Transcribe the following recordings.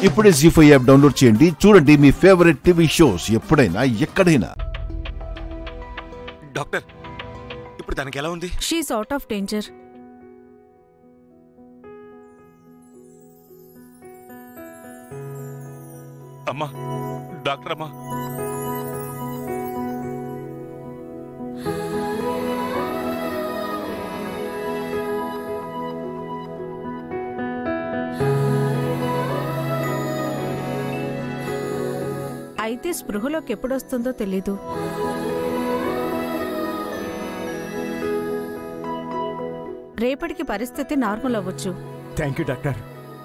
ఇప్పుడే జీ5 app download చేయండి. చూడండి మీ ఫేవరెట్ టీవీ షోస్ ఎప్పుడైనా ఎక్కడైనా. డాక్టర్, ఇప్పుడు తనకి ఎలా ఉంది? She's out of danger. అమ్మా, డాక్టర్ అమ్మా. అయితే స్పృహలోకి ఎప్పుడొస్తుందో తెలీదు. రేపటికి పరిస్థితి నార్మల్ అవ్వచ్చు. Thank you doctor,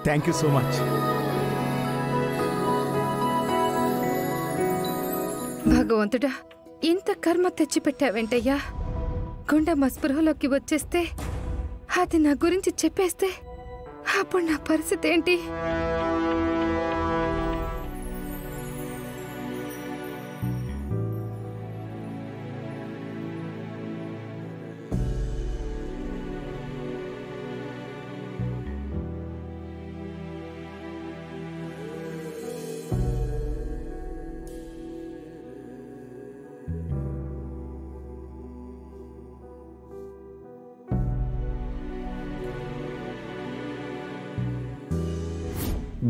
thank you so much. భగవంతుడా, ఇంత కర్మ తెచ్చిపెట్టావేంటయ్యా. గుండమ్మ స్పృహలోకి వచ్చేస్తే, అది నా గురించి చెప్పేస్తే అప్పుడు నా పరిస్థితి ఏంటి?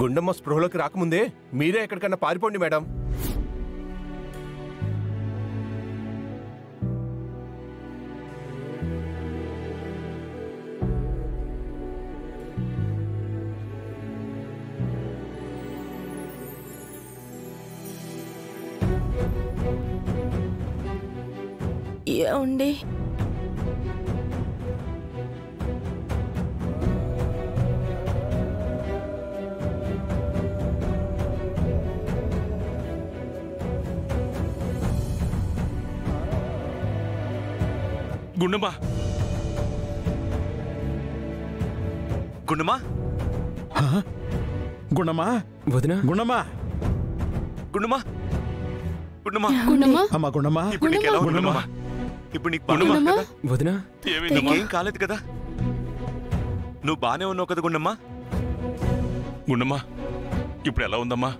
గుండమ్మ స్పృహలోకి రాకముందే మీరే ఎక్కడికన్నా పారిపోండి మేడం. ఏమండి, గుండమ్మా, గుండమ్మా, గుండమ్మా, వదినా, గుండమ్మా, గుండమ్మా, గుండమ్మా, గుండమ్మా, అమ్మా గుండమ్మా, ఇప్పుడు నీకు ఎలా ఉంది గుండమ్మా? ఇప్పుడు నీకు బాగుందా కదా? వదినా, నీకేం కాలేదు కదా? నువ్వు బానే ఉన్నావు కదా గుండమ్మా? గుండమ్మా, ఇప్పుడు ఎలా ఉందమ్మా?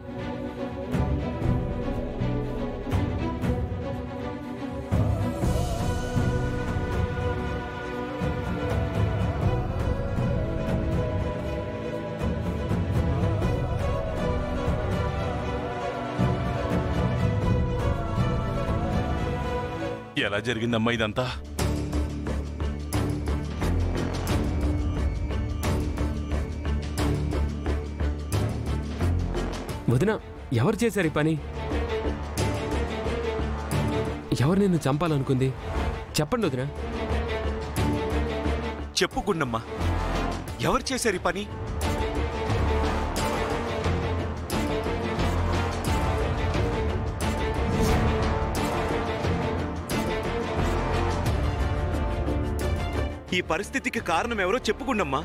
ఎలా జరిగిందమ్మా ఇదంతా? వదినా, ఎవరు చేశారు ఈ పని? ఎవరు నిన్ను చంపాలనుకుంది? చెప్పండి వదినా. చెప్పు గుండమ్మా, ఎవరు చేశారు ఈ పని? ఈ పరిస్థితికి కారణం ఎవరో చెప్పుకుండమ్మా.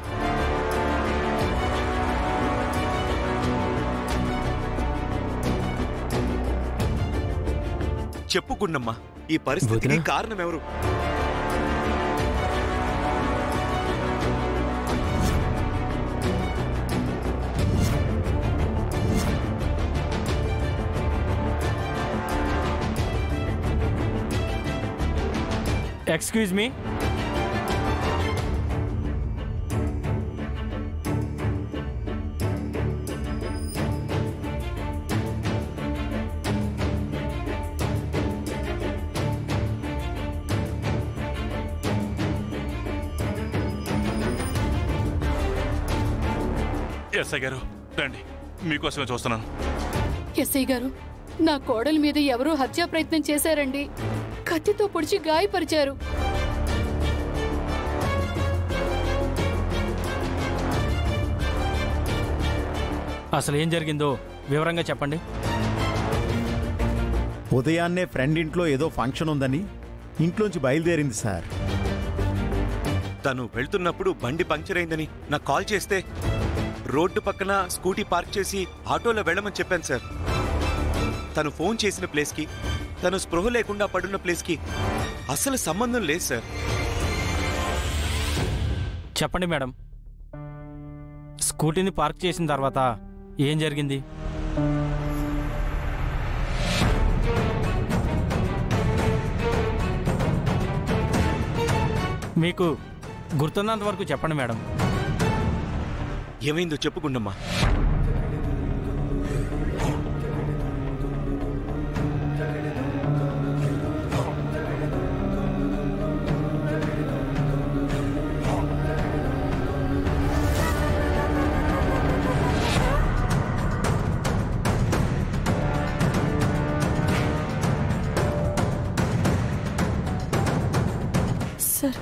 చెప్పుకుండమ్మా, ఈ పరిస్థితికి కారణం ఎవరు? Excuse me. ఎస్ఐ గారు రండి, మీకోసమే చూస్తున్నాను. ఎస్ఐ గారు, నా కోడలి మీద ఎవరో హత్యా ప్రయత్నం చేశారండి. కత్తితో పొడిచి గాయపరిచారు. అసలు ఏం జరిగిందో వివరంగా చెప్పండి. ఉదయాన్నే ఫ్రెండ్ ఇంట్లో ఏదో ఫంక్షన్ ఉందని ఇంట్లోంచి బయలుదేరింది సార్. తను వెళ్తున్నప్పుడు బండి పంక్చర్ అయిందని నాకు కాల్ చేస్తే రోడ్డు పక్కన స్కూటీ పార్క్ చేసి ఆటోలో వెళ్ళమని చెప్పాను సార్. తను ఫోన్ చేసిన ప్లేస్కి, తను స్పృహ లేకుండా పడున్న ప్లేస్కి అసలు సంబంధం లేదు సార్. చెప్పండి మేడం, స్కూటీని పార్క్ చేసిన తర్వాత ఏం జరిగింది? మీకు గుర్తున్నంత వరకు చెప్పండి మేడం. ఏమైందో చెప్పు గుండమ్మ. సార్,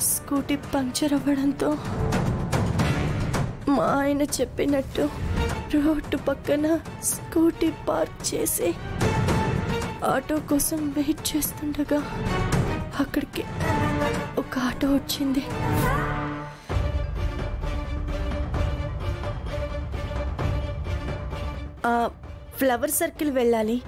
స్కూటీ పంక్చర్ అవ్వడంతో మా ఆయన చెప్పినట్టు రోడ్డు పక్కన స్కూటీ పార్క్ చేసి ఆటో కోసం వెయిట్ చేస్తుండగా అక్కడికి ఒక ఆటో వచ్చింది. ఫ్లవర్ సర్కిల్ వెళ్ళాలి.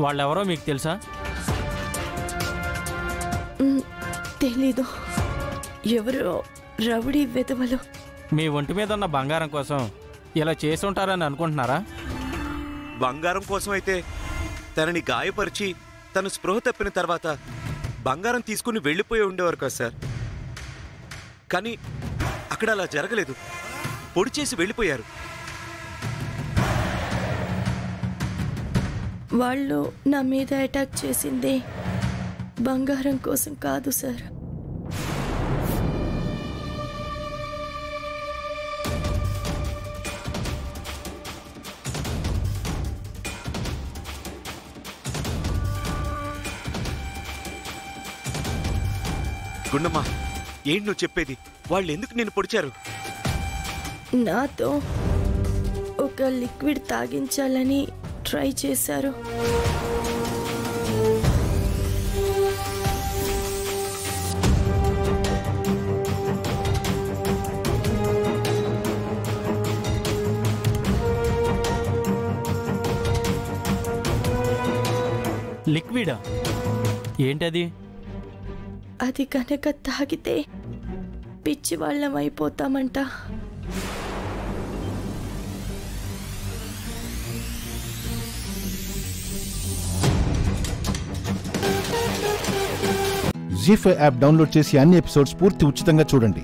వాళ్ళెవరో మీకు తెలుసా? తెలీదు. ఎవరో రౌడీ వెధవలు. మీ ఒంటి మీద ఉన్న బంగారం కోసం ఇలా చేసి ఉంటారని అనుకుంటున్నారా? బంగారం కోసం అయితే తనని గాయపరిచి తను స్పృహ తప్పిన తర్వాత బంగారం తీసుకుని వెళ్ళిపోయి ఉండేవారు కదా సార్. కానీ అక్కడ అలా జరగలేదు. పొడి చేసి వెళ్ళిపోయారు. వాళ్ళు నా మీద అటాక్ చేసింది బంగారం కోసం కాదు సార్. గుండమ్మ, ఏంటి నువ్వు చెప్పేది? వాళ్ళు ఎందుకు నేను పొడిచారు? నాతో ఒక లిక్విడ్ తాగించాలని ట్రై చేశారు. లిక్విడా? ఏంటది? అది కనుక తాగితే పిచ్చి వాళ్ళం అయిపోతామంట. జీ5 యాప్ డౌన్లోడ్ చేసి అన్ని ఎపిసోడ్స్ పూర్తి ఉచితంగా చూడండి.